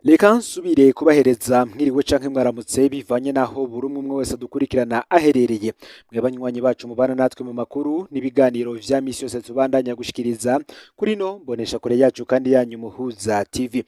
Reka nsubire kubahereza mwiriwe canke mwaramutse bivanye naho buri umwe wese dukurikirana aherereye. Mwe banywanyi bacu mubana natwe mu makuru n'ibiganiro vya misi yose tubandanya gushikiriza kuri no mbonesha kure yacu kandi yanyu Muhuza TV.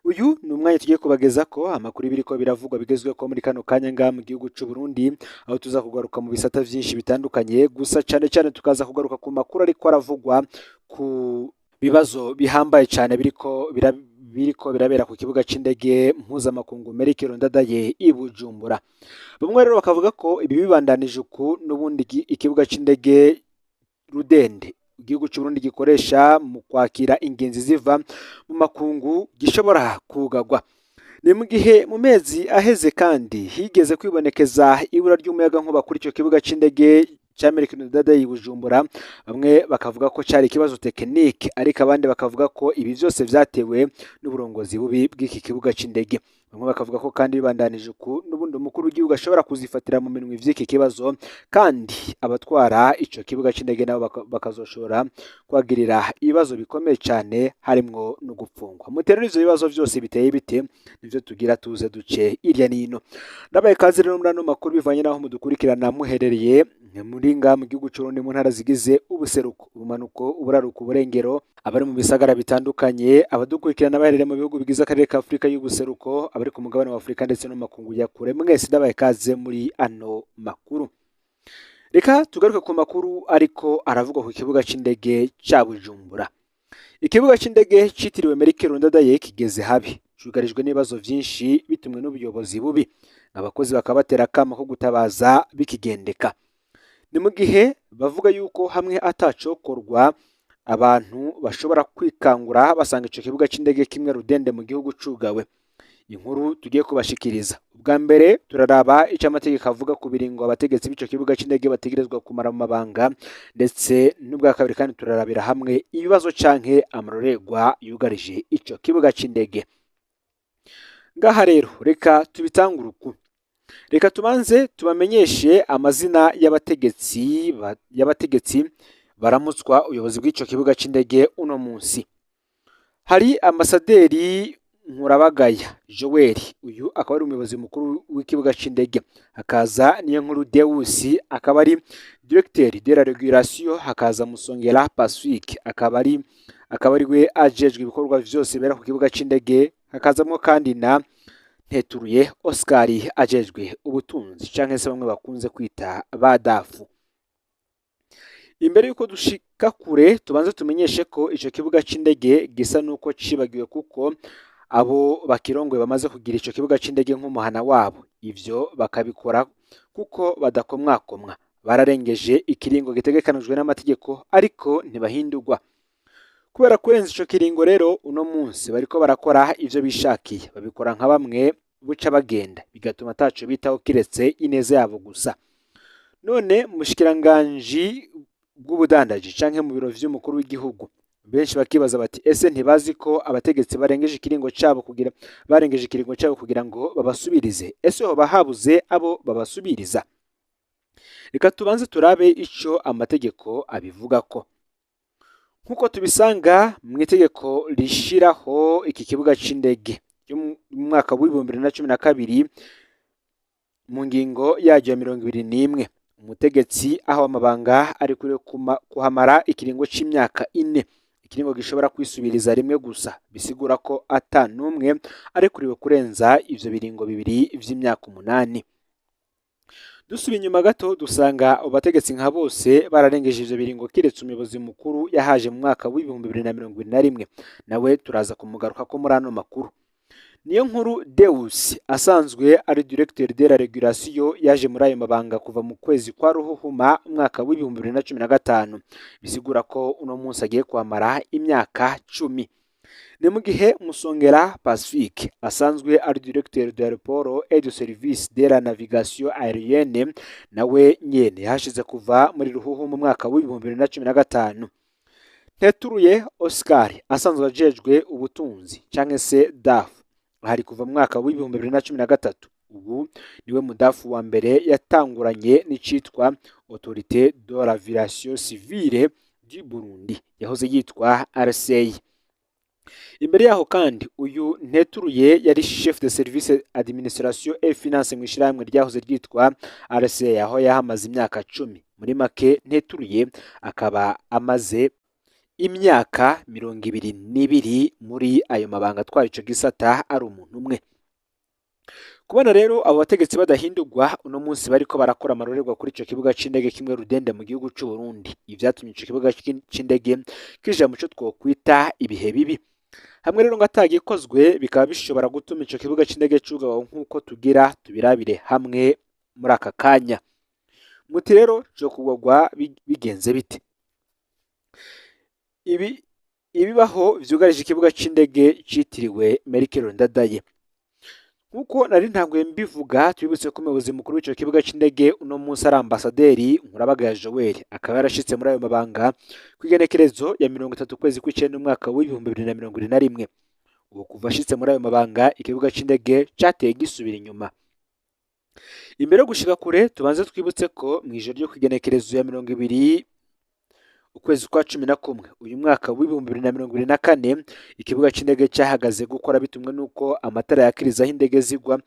Uyu ni umwanya tugiye kubagezako amakuru biriko biravugwa bigezweko muri kano kanya nga mu gihugu c'u Burundi, aho tuza kugaruka mu bisata vyinshi bitandukanye, gusa cane cane tukaza kugaruka ku makuru ariko aravugwa ku bibazo bihambaye cane biriko birabera ku kibuga c'indege mpuzamakungu Melchior Ndadaye i Bujumbura. Bamwe rero bakavuga ko ibi bibandanije uku n'ubundi ikibuga c'indege Rudende igihugu c'u Burundi gikoresha mu kwakira ingenzi ziva mu makungu gishobora kugagwa. Ni mu gihe mu mezi aheze kandi higeze kwibonekeza ibura ry'umuyaga nkuba kuri ico kibuga c'indege ca Melchior Ndadaye i Bujumbura. Bamwe bakavuga ko cari ikibazo tekinike, ariko abandi bakavuga ko ibi vyose vyatewe n'uburongozi bubi bw'iki kibuga c'indege. Bamwe bakavuga ko kandi bibandanije uku n'ubundi umukuru w'igihugu ashobora kuzifatira mu minwe vy'iki kibazo, kandi abatwara ico kibuga c'indege nabo bakazoshobora kwagirira ibibazo bikomeye cane harimwo no gupfungwa. Mutero ivyo bibazo vyose biteye bite nivyo tugira tuze duce irya nino. Ndabaye kazi rero muri ano makuru bivanye naho mudukurikirana muherereye muri nga mu gihugu c'u Burundi mu ntara zigize ubuseruko, ubumanuko, uburaruko, uburengero, abari mu bisagara bitandukanye, abadukurikirana baherereye mu bihugu bigize akarere ka Afrika y'ubuseruko, abari ku mugabane wa Afrika ndetse no makungu ya kure, mwese ndabaye kaze muri ano makuru. Reka tugaruke ku makuru ariko aravugwa ku kibuga c'indege ca Bujumbura. Ikibuga c'indege citiriwe Melchior Ndadaye kigeze habi, cugarijwe n'ibibazo vyinshi bitumwe n'ubuyobozi bubi. Abakozi bakabatera akamo ko gutabaza bikigendeka. Ni mu gihe bavuga yuko hamwe atacokorwa abantu bashobora kwikangura basanga ico kibuga c'indege kimwe Rudende mu gihugu cugawe. Inkuru tugiye kubashikiriza. Ubwa mbere turaraba ico amategeko avuga ku biringo abategetsi b'ico kibuga c'indege bategerezwa kumara mu mabanga, ndetse n'ubwa kabiri kandi turarabira hamwe ibibazo canke amarorerwa yugarije ico kibuga c'indege. Ngaha rero reka tubitangure uku. Reka tubanze tubamenyeshe amazina y'abategetsi baramutswa ubuyobozi bw'ico kibuga c'indege uno munsi. Hari ambasaderi Nkurabagaya Joel, uyu akaba ari umuyobozi mukuru w'ikibuga c'indege. Hakaza Niyonkuru Deus, akaba ari directeur de la régulation. Hakaza Musongera Pacifique, akaba ari we ajejwe ibikorwa vyose bera ku kibuga c'indege. Hakazamwo kandi na Nteturuye Oscar ajejwe ubutunzi canke se bamwe bakunze kwita badafu. Imbere yuko dushika kure tubanze tumenyeshe ko ico kibuga c'indege gisa nuko cibagiwe, kuko abo bakirongoye bamaze kugira ico kibuga c'indege nk'umuhana wabo. Ivyo bakabikora kuko badakomwakomwa, bararengeje ikiringo gitegekanijwe n'amategeko ariko ntibahindurwa. Kubera kurenza ico kiringo rero uno munsi bariko barakora ivyo bishakiye, babikora nka bamwe buca bagenda, bigatuma ataco bitaho kiretse ineza yabo gusa. None mushikiranganje bw'ubudandaji canke mu biro vy'umukuru w'igihugu, benshi bakibaza bati ese ntibazi ko abategetsi barengeje ikiringo cabo kugira ngo babasubirize? Ese hoba habuze abo babasubiriza? Reka tubanze turabe ico amategeko abivugako. Nkuko tubisanga mu itegeko rishiraho iki kibuga c'indege yo mu mwaka wa 2012 mu ngingo yaryo ya 21, umutegetsi aho amabanga ari kuri kuhamara ikiringo c'imyaka 4. Ikiringo gishobora kwisubiriza rimwe gusa, bisigura ko ata numwe ari kuriwe kurenza ivyo biringo bibiri vy'imyaka 8. Dusubiye inyuma gato dusanga abategetsi nka bose bararengeje ivyo biringo kiretse umuyobozi mukuru yahaje mu mwaka wa 2021, nawe turaza kumugaruka ko muri ano makuru. Niyonkuru Deus asanzwe ari directeur de la régulation yaje muri ayo mabanga kuva mu kwezi kwa Ruhuhuma umwaka wa 2015, bisigura ko uno munsi agiye kwamara imyaka 10. Ni mu gihe Musongera Pacifique asanzwe ari directeur de l'aéroport et du service de la navigation aérienne, nawe nyene yashize kuva muri Ruhuhuma mu mwaka wa 2015. Nteturuye Oscar asanzwe ajejwe ubutunzi canke se DAF hari kuva mu mwaka wa 2013. Ubu niwe mudafu wa mbere yatanguranye n'icitwa Autorité de l'aviation civile du Burundi, yahoze yitwa RCI. Imbere yaho kandi uyu Nteturuye yari chef de service administration et finance mu ishirahamwe ryahoze ryitwa RCA aho yahamaze imyaka 10. Muri make Nteturuye akaba amaze imyaka 22 muri ayo mabanga atwara ico gisata ari umuntu umwe. Kubona rero abo bategetsi badahindurwa uno munsi bariko barakora amarorerwa kuri ico kibuga c'indege kimwe Rudende mu gihugu c'u Burundi, ivyatumye ico kibuga c'indege kija mu co twokwita ibihe bibi. Hamwe rero ngo atagikozwe bikaba bishobora gutuma ico kibuga c'indege cugawa nk'uko tugira tubirabire hamwe muri aka kanya. Muti rero cyo kugwa bigenze bite? Ibibaho vyugarije ikibuga c'indege citiriwe Melchior Ndadaye. Nkuko nari ntanguye mbivuga twibutse ko umuyobozi mukuru w'ico kibuga c'indege uno munsi ari ambasaderi Nkurabagaya Joel akaba yarashitse muri ayo mabanga kwigenekerezo ya 30 kwezi kw'icenda umwaka w'2021. Ubu kuva ashitse muri ayo mabanga ikibuga c'indege cateye gisubira inyuma. Imbere yo gushika kure tubanze twibutse ko mw'ijoro ryo kwigenekerezo ya 20 ukwezi kwa 11 uyu mwaka w'2024 ikibuga c'indege cyahagaze gukora bitumwe nuko amatara yakirizaho indege zigwa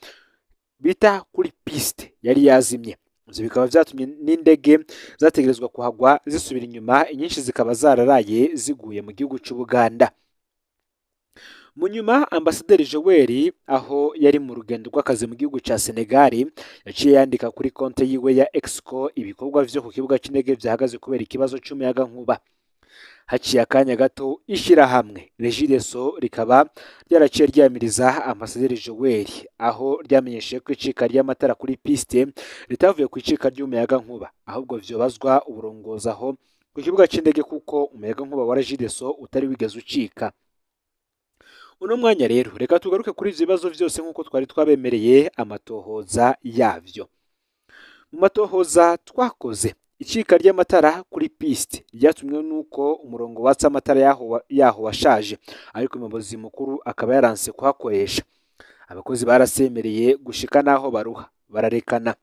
bita kuri piste yari yazimye. Ivyo bikaba vyatumye n'indege zategerezwa kuhagwa zisubira inyuma, inyinshi zikaba zararaye ziguye mu gihugu c'u Buganda. Mu nyuma ambasaderi Joel aho yari mu rugendo rw'akazi mu gihugu ca Senegal yaciye yandika kuri konte yiwe ya Exco ibikorwa vyo ku kibuga c'indege vyahagaze kubera ikibazo c'umuyaga nkuba. Haciye akanya gato ishirahamwe Regideso rikaba ryaraciye ryamiriza ambasaderi Joel aho ryamenyesheje ko icika ry'amatara kuri piste ritavuye ku icika ry'umuyaga nkuba ahubwo vyobazwa uburongozi aho ku kibuga c'indege kuko umuyaga nkuba wa Regideso utari wigeze ucika. Uno mwanya rero reka tugaruke kuri ivyo bibazo vyose nk'uko twari twabemereye amatohoza yavyo. Mu matohoza twakoze icika ry'amatara kuri piste ryatumwe nuko umurongo watsa amatara yaho washaje ariko umuyobozi mukuru akaba yaranse kuhakoresha. Abakozi barasemereye gushika naho baruha bararekana.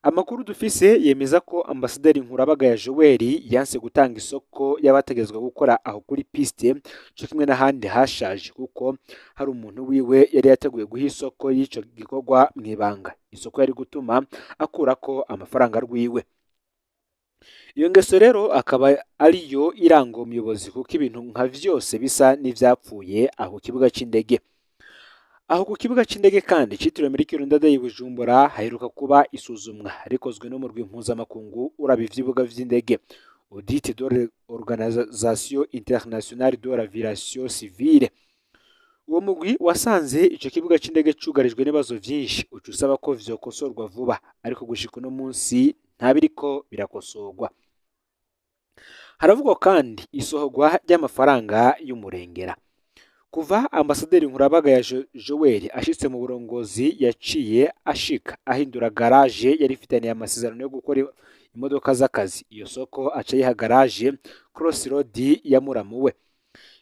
Amakuru dufise yemeza ko ambasaderi Nkurabagaya Joel yanse gutanga isoko y'abategezwa gukora aho kuri piste cyo kimwe n'ahandi hashaje kuko hari umuntu wiwe yari yateguye guha isoko y'ico gikorwa mwibanga. Isoko yari gutuma akurako amafaranga rwiwe. Iyo ngeso rero akaba ariyo iranga umuyobozi kuko ibintu nka vyose bisa n'ivyapfuye aho kibuga c'indege. Aho ku kibuga c'indege kandi citiriwe Melchior Ndadaye Bujumbura haheruka kuba isuzumwa rikozwe no mu rw'impuzamakungu uraba ivy'ibibuga vy'indege Audit de l'Organisation Internationale de l'Aviation Civile. Uwo mugwi wasanze ico kibuga c'indege cugarijwe n'ibibazo vyinshi uca usaba ko vyokosorwa vuba ariko gushika uno munsi ntabiriko birakosorwa. Haravugwa kandi isohorwa ry'amafaranga y'umurengera. Kuva ambasaderi Nkurabagaya Joel ashitse mu burongozi yaciye ashika ahindura garage yari ifitaniye amasezerano yo gukora imodoka z'akazi. Iyo soko aca yiha garage Crossroad ya Muramuwe.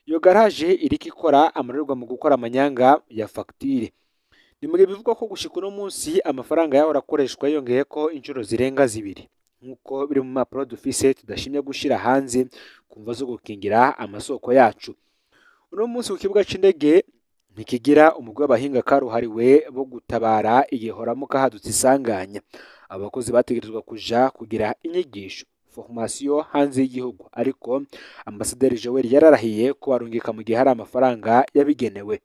Iyo garage iriko ikora amarorerwa mu gukora amanyanga ya facture. Ni mu gihe bivugwa ko gushika uno munsi amafaranga yaho arakoreshwa yongeye ko inshuro zirenga zibiri nk'uko biri mu mapuro dufise tudashimye gushira hanze kumva zo gukingira amasoko yacu. Uno munsi ku kibuga c'indege ntikigira umugwi w'abahinga karuhariwe bo gutabara igihe horamuka hadutse isanganya. Abakozi bategerezwa kuja kugira inyigisho formation hanze y'igihugu ariko ambasaderi Joel yararahiye ko arungika mu gihe hari amafaranga yabigenewe.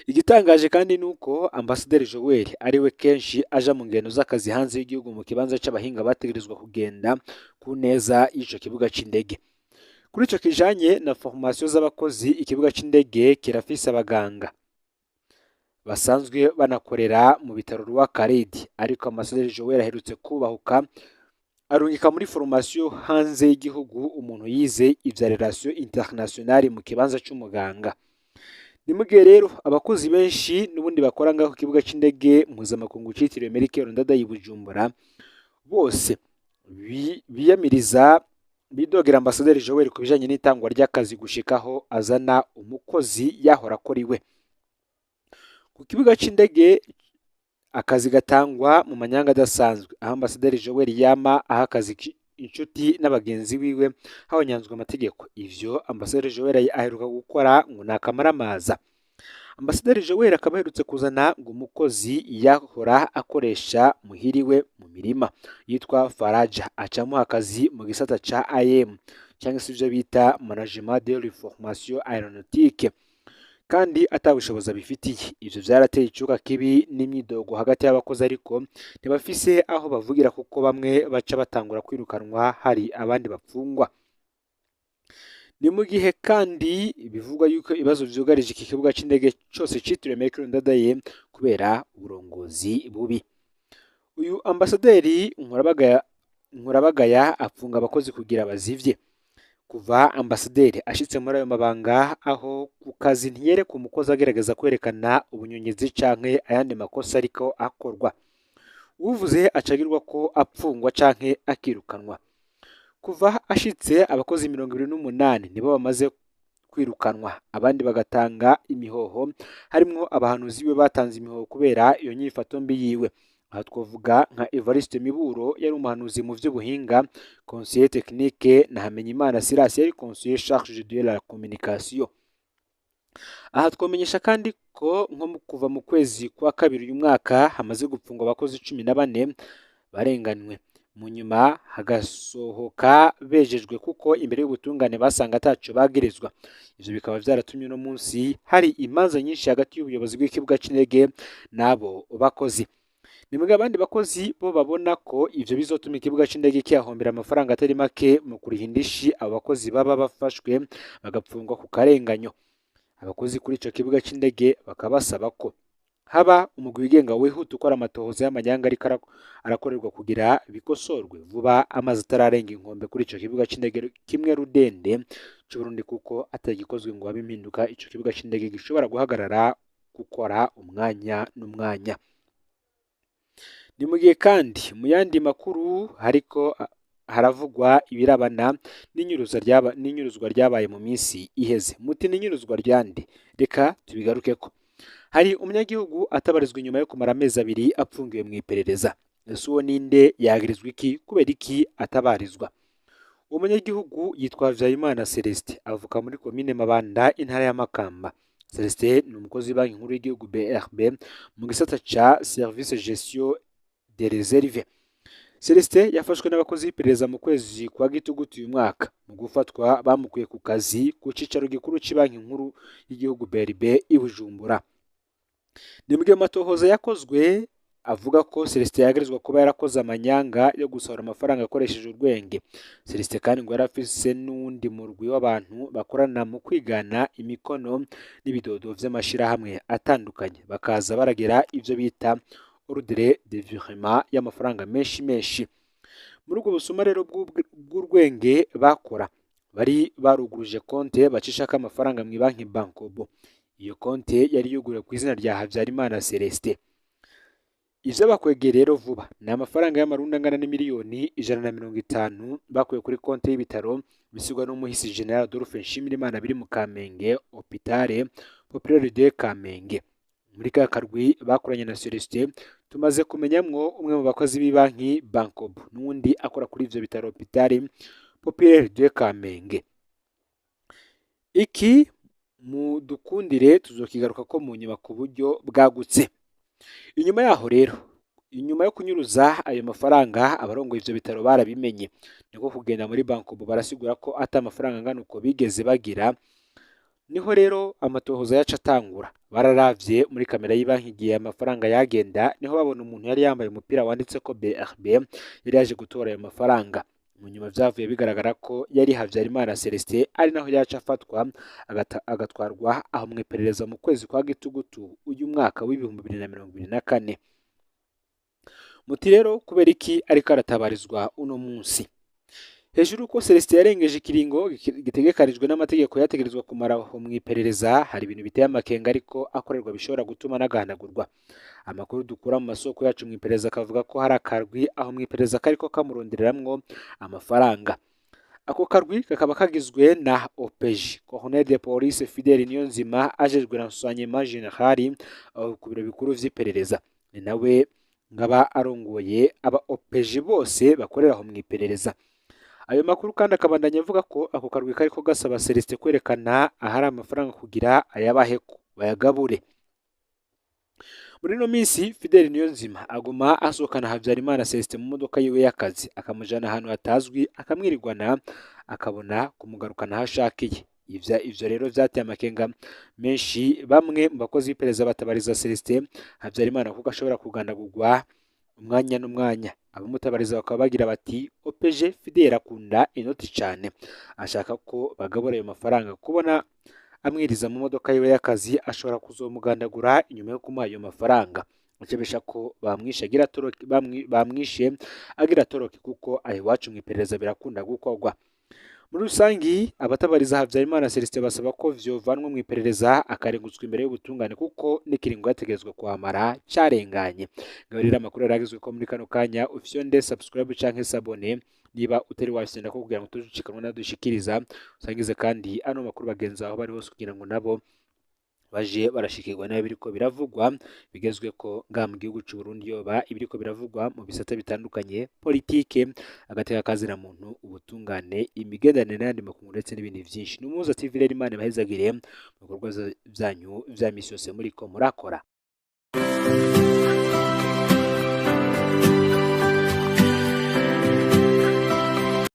Igitangaje kandi nuko ambasaderi Joel ariwe kenshi aja mu ngendo z'akazi hanze y'igihugu mu kibanza c'abahinga bategerezwa kugenda ku neza y'ico kibuga c'indege. Kuri ico kijanye na formation z'abakozi ikibuga c'indege kirafise abaganga basanzwe banakorera mu bitaro rwa Karedi ariko ambasaderi Joel aherutse kubahuka arungika muri formation hanze y'igihugu umuntu yize ivya relation internationale mu kibanza c'umuganga. Ni mugihe rero abakozi benshi n'ubundi bakora ngaho ku kibuga c'indege mpuzamakungu citiriwe Melchior Ndadaye Bujumbura bose biyamiriza bidogera ambasaderi Joel ku bijanye n'itangwa ry'akazi gushikaho azana umukozi yahora akora iwe. Ku kibuga c'indege akazi gatangwa mu manyanga adasanzwe aho ambasaderi Joel yama aha akazi inshuti n'abagenzi biwe habonyanzwe amategeko. Ivyo Ambasaderi Joel aheruka gukora ngo nakamaramaza. Ambasaderi Joel akaba aherutse kuzana ngo umukozi yahora akoresha muhiriwe mu mirima yitwa Faraja acamuha akazi mu gisata ca AM cyangwa se ivyo bita management de l'information aéronautique kandi atabushobozi abifitiye. Ivyo vyarateye icuka kibi n'imyidogo hagati y'abakozi, ariko ntibafise aho bavugira kuko bamwe baca batangura kwirukanwa hari abandi bapfungwa. Ni mu gihe kandi bivugwa yuko ibibazo vyugarije iki kibuga c'indege cose citiriwe Melchior Ndadaye kubera uburongozi bubi. Uyu Ambasaderi Nkurabagaya apfunga abakozi kugira bazivye. Kuva Ambasaderi ashitse muri ayo mabanga aho ku kazi ntiyereka umukozi agerageza kwerekana ubunyonyezi canke ayandi makosa ariko akorwa. Uvuze acagirwa ko apfungwa canke akirukanwa. Kuva ashitse abakozi 28 nibo bamaze kwirukanwa, abandi bagatanga imihoho, harimwo abahanuzi we batanze imihoho kubera iyo nyifato mbi yiwe. Aha twovuga nka Evariste Miburo yari umuhanuzi mu vy'ubuhinga, conseiller technique, na Hamenyimana Silas yari conseiller charge de la communication. Aha twomenyesha kandi ko nko kuva mu kwezi kwa kabiri uyu mwaka hamaze gupfungwa abakozi 14 barenganywe, mu nyuma hagasohoka bejejwe kuko imbere y'ubutungane basanga ataco bagirizwa. Ivyo bikaba vyaratumye no munsi hari imanza nyinshi hagati y'ubuyobozi bw'ikibuga c'indege nabo bakozi. Ni mugihe abandi bakozi bo babona ko ivyo bizotuma ikibuga c'indege kiyahombera amafaranga atari make mu kuriha indishi abo bakozi baba bafashwe bagapfungwa ku karenganyo. Abakozi kuri ico kibuga c'indege bakaba basaba ko haba umugwi wigenga wihuta ukora amatohoza y'amanyanga ariko arakorerwa kugira bikosorwe vuba amazi atararenga inkombe kuri ico kibuga c'indege kimwe Rudende c'Uburundi, kuko atagikozwe ngo habe impinduka ico kibuga c'indege gishobora guhagarara gukora umwanya n'umwanya. Ni mu gihe kandi mu yandi makuru hariko haravugwa ibirabana n'inyuruzwa ryabaye mu minsi iheze. Muti n'inyuruzwa ryande? Reka tubigarukeko. Hari umunyagihugu atabarizwa inyuma yo kumara amezi 2 apfungiwe mu iperereza. Ese uwo ninde? Yagirizwa iki? Kubera iki atabarizwa? Umunyagihugu yitwa Vyayimana Celestin avuka muri komine Mabanda, intara ya Makamba. Celestin ni umukozi w'Banki Nkuru y'Igihugu BRB mu gisata ca service gestion des réserves. Celestin yafashwe n'abakozi b'iperereza mu kwezi kwa Gitugutu uyu mwaka. Mu gufatwa bamukuye ku kazi ku cicaro gikuru c'Banki Nkuru y'Igihugu BRB i Bujumbura. Ni mugihe amatohoza yakozwe avuga ko Celestin yagirizwa kuba yarakoze amanyanga yo gusohora amafaranga akoresheje urwenge. Celestin kandi ngo yarafise n'undi murwi w'abantu bakorana mu kwigana imikono n'ibidodo vy'amashirahamwe atandukanye, bakaza baragira ivyo bita ordre de virement y'amafaranga menshi. Muri ubwo busuma rero bw'urwenge bakora, bari baruguruje konte bacishako amafaranga mu banki Bankobo. Iyo konte yari yuguriwe ku izina rya Havyarimana Celestin. Ivyo bakwegeye rero vuba ni amafaranga y'amarundi angana n'imiliyoni 150 bakuye kuri konte y'ibitaro bisigwa n'umuhisi General Adolphe Nshimirimana biri mu Kamenge Hôpital Populaire de Kamenge. Muri ka karwi bakoranye na Celestin tumaze kumenyamwo umwe mu bakozi b'ibanki Bankobo n'undi akora kuri ivyo bitaro Hôpital Populaire de Kamenge. Iki mu dukundire tuzokigaruka ko mu nyuma ku buryo bwagutse. Inyuma yaho rero, inyuma yo kunyuruza ayo mafaranga, abarongoye ivyo bitaro barabimenye, niko kugenda muri Bankobo barasigura ko ata amafaranga angana uko bigeze bagira. Niho rero amatohoza yaca atangura. Bararavye muri kamera y'ibanki igihe amafaranga yagenda, niho babona umuntu yari yambaye umupira wanditseko BRB yari yaje gutora ayo mafaranga. Mu nyuma vyavuye bigaragara ko yari Havyarimana Celestin, ari naho yaca afatwa agatwarwa aho mu iperereza mu kwezi kwa Gitugutu uyu mwaka w'2024. Muti rero kubera iki ariko aratabarizwa uno munsi? Hejuru ko Celestin yarengeje ikiringo gitegekarijwe n'amategeko yategerezwa kumara mu iperereza, hari ibintu biteye amakenga ariko akorerwa bishobora gutuma n'agahanagurwa. Amakuru dukura mu masoko yacu mu iperereza akavuga ko hari akarwi aho mu iperereza kariko kamurondereramwo amafaranga. Ako karwi kakaba kagizwe na OPG, Colonel de Police Fidèle Niyonzima, ajejwe renseignement général ku biro bikuru vy'iperereza. Ni nawe ngaba arongoye aba OPG bose bakorera aho mu iperereza. Ayo makuru kandi akabandanya avuga ko ako karwi kariko gasaba Celestin kwerekana ahari amafaranga kugira ayabaheko bayagabure. Muri no minsi Fidel Niyonzima aguma asohokana Havyarimana Celestin mu modoka yiwe y'akazi akamujana ahantu hatazwi akamwirigwana akabona kumugarukana hashakiye. Ivyo rero vyateye amakenga menshi bamwe mu bakozi b'iperereza batabariza Celestin Havyarimana kuko ashobora kugandagurwa umwanya n'umwanya. Abamutabariza bakaba bagira bati OPG Fidel akunda inoti cane ashaka ko bagabura ayo mafaranga kubona amwiriza mu modoka yiwe y'akazi ashobora kuzomugandagura inyuma yo kumuha ayo mafaranga akebesha ko bamwishe agira toroki kuko aho iwacu mu iperereza birakunda gukorwa. Muri rusangi abatabariza Havyarimana Celestin basaba ko vyovanwa mu iperereza akarengutswa imbere y'ubutungane kuko n'ikiringo yategezwe kuhamara carenganye. Gaburira amakuru yaragizwe ko muri kano kanya ufyonde subscribe canke sabone niba utari washenda ko kugira ngo tujikanwa nadushikiriza usangize kandi ano makuru bagenza aho bari hose kugira ngo nabo baje barashikirwa nayo biriko biravugwa bigezwe ko nga mu gihugu cy'u Burundi yoba ibiriko biravugwa mu bisata bitandukanye politike agateka kazira muntu ubutungane imigendanire n'andi makuru ndetse n'ibindi vyinshi. Numuza TV rero Imana bahezagire mu bikorwa byanyu vya misi yose muri ko murakora.